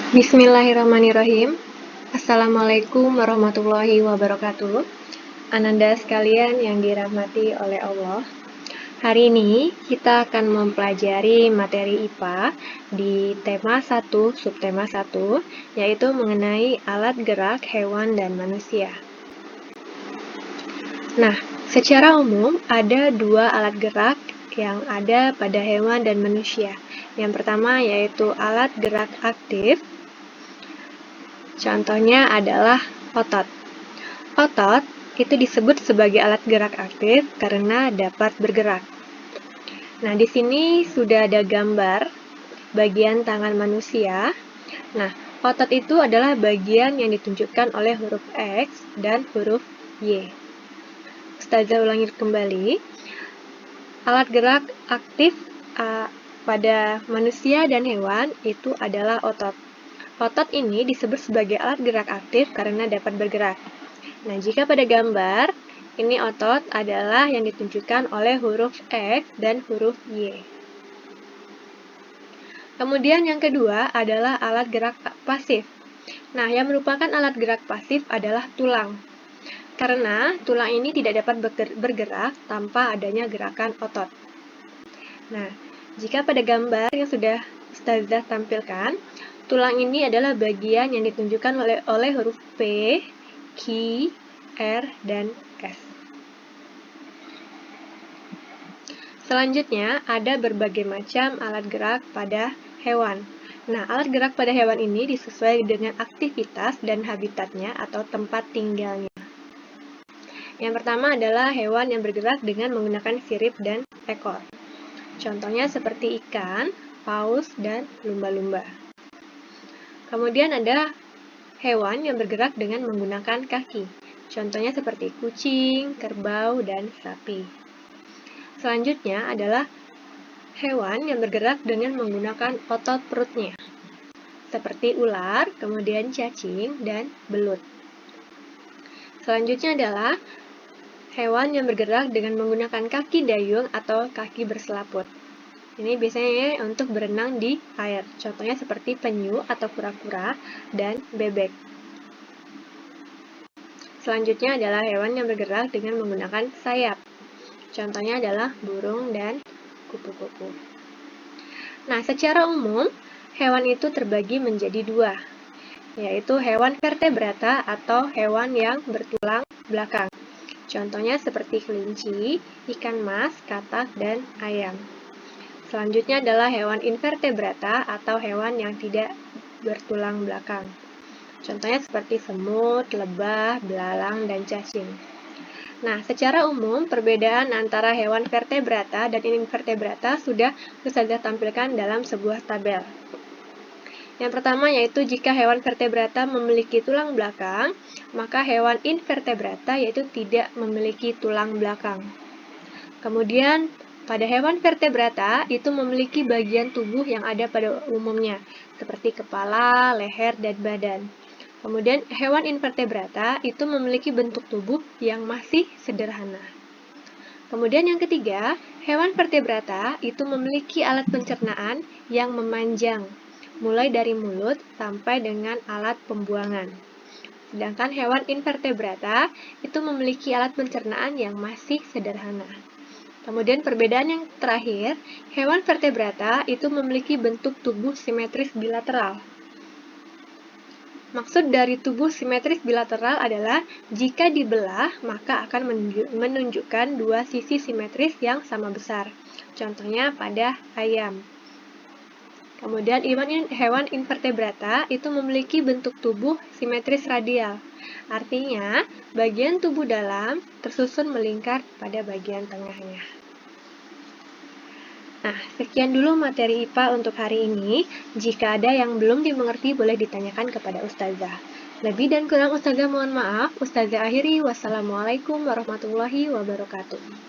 Bismillahirrahmanirrahim. Assalamualaikum warahmatullahi wabarakatuh. Ananda sekalian yang dirahmati oleh Allah. Hari ini kita akan mempelajari materi IPA di tema 1, subtema 1, yaitu mengenai alat gerak hewan dan manusia. Nah, secara umum ada dua alat gerak yang ada pada hewan dan manusia. Yang pertama yaitu alat gerak aktif. Contohnya adalah otot. Otot itu disebut sebagai alat gerak aktif karena dapat bergerak. Nah, di sini sudah ada gambar bagian tangan manusia. Nah, otot itu adalah bagian yang ditunjukkan oleh huruf X dan huruf Y. Ustazah ulangi kembali. Alat gerak aktif pada manusia dan hewan itu adalah otot. Otot ini disebut sebagai alat gerak aktif karena dapat bergerak. Nah, jika pada gambar, ini otot adalah yang ditunjukkan oleh huruf X dan huruf Y. Kemudian yang kedua adalah alat gerak pasif. Nah, yang merupakan alat gerak pasif adalah tulang. Karena tulang ini tidak dapat bergerak tanpa adanya gerakan otot. Nah, jika pada gambar yang sudah Ustazah tampilkan, tulang ini adalah bagian yang ditunjukkan oleh huruf P, Q, R, dan S. Selanjutnya, ada berbagai macam alat gerak pada hewan. Nah, alat gerak pada hewan ini disesuaikan dengan aktivitas dan habitatnya atau tempat tinggalnya. Yang pertama adalah hewan yang bergerak dengan menggunakan sirip dan ekor. Contohnya seperti ikan, paus, dan lumba-lumba. Kemudian ada hewan yang bergerak dengan menggunakan kaki. Contohnya seperti kucing, kerbau, dan sapi. Selanjutnya adalah hewan yang bergerak dengan menggunakan otot perutnya. Seperti ular, kemudian cacing, dan belut. Selanjutnya adalah hewan yang bergerak dengan menggunakan kaki dayung atau kaki berselaput. Ini biasanya untuk berenang di air. Contohnya seperti penyu atau kura-kura dan bebek. Selanjutnya adalah hewan yang bergerak dengan menggunakan sayap. Contohnya adalah burung dan kupu-kupu. Nah, secara umum, hewan itu terbagi menjadi dua, yaitu hewan vertebrata atau hewan yang bertulang belakang. Contohnya seperti kelinci, ikan mas, katak, dan ayam. Selanjutnya adalah hewan invertebrata atau hewan yang tidak bertulang belakang. Contohnya seperti semut, lebah, belalang, dan cacing. Nah, secara umum perbedaan antara hewan vertebrata dan invertebrata sudah Ustazah tampilkan dalam sebuah tabel. Yang pertama yaitu jika hewan vertebrata memiliki tulang belakang, maka hewan invertebrata yaitu tidak memiliki tulang belakang. Kemudian pada hewan vertebrata itu memiliki bagian tubuh yang ada pada umumnya, seperti kepala, leher, dan badan. Kemudian hewan invertebrata itu memiliki bentuk tubuh yang masih sederhana. Kemudian yang ketiga, hewan vertebrata itu memiliki alat pencernaan yang memanjang, mulai dari mulut sampai dengan alat pembuangan. Sedangkan hewan invertebrata itu memiliki alat pencernaan yang masih sederhana. Kemudian perbedaan yang terakhir, hewan vertebrata itu memiliki bentuk tubuh simetris bilateral. Maksud dari tubuh simetris bilateral adalah jika dibelah, maka akan menunjukkan dua sisi simetris yang sama besar. Contohnya pada ayam. Kemudian hewan invertebrata itu memiliki bentuk tubuh simetris radial. Artinya, bagian tubuh dalam tersusun melingkar pada bagian tengahnya. Nah, sekian dulu materi IPA untuk hari ini. Jika ada yang belum dimengerti, boleh ditanyakan kepada Ustazah. Lebih dan kurang Ustazah mohon maaf. Ustazah akhiri. Wassalamualaikum warahmatullahi wabarakatuh.